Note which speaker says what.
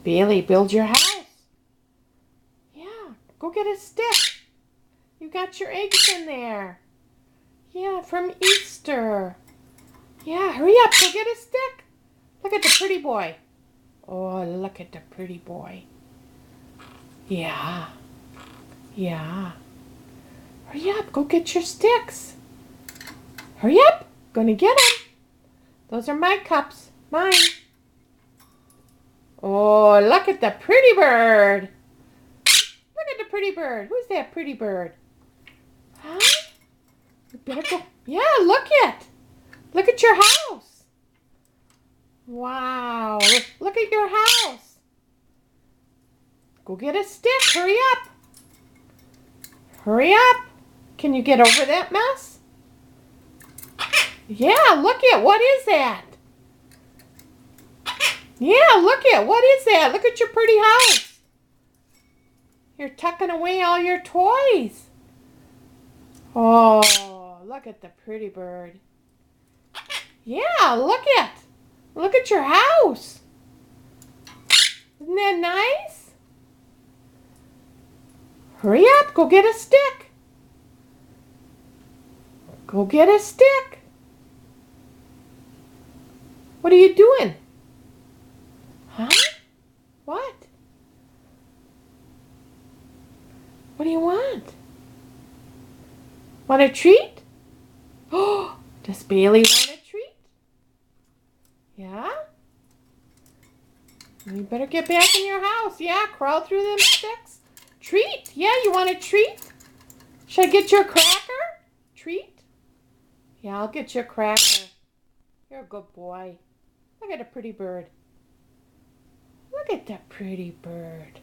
Speaker 1: Bailey, build your house. Yeah, go get a stick. You got your eggs in there. Yeah, from Easter. Yeah, hurry up, go get a stick. Look at the pretty boy. Oh, look at the pretty boy. Yeah, yeah. Hurry up, go get your sticks. Hurry up, gonna get them. Those are my cups, mine. Oh, look at the pretty bird. Look at the pretty bird. Who's that pretty bird? Huh? You better go. Yeah, look at your house. Wow, look at your house. Go get a stick, hurry up. Hurry up. Can you get over that mess? Yeah, look at, what is that? Yeah, look at, what is that? Look at your pretty house. You're tucking away all your toys. Oh, look at the pretty bird. Yeah, look at your house. Isn't that nice? Hurry up, go get a stick. Go get a stick. What are you doing? Huh? What? What do you want? Want a treat? Oh, does Bailey want a treat? Yeah? You better get back in your house. Yeah, crawl through them sticks. Treat. Yeah, you want a treat? Should I get you a cracker? Treat? Yeah, I'll get you a cracker. You're a good boy. Look at a pretty bird. Look at that pretty bird.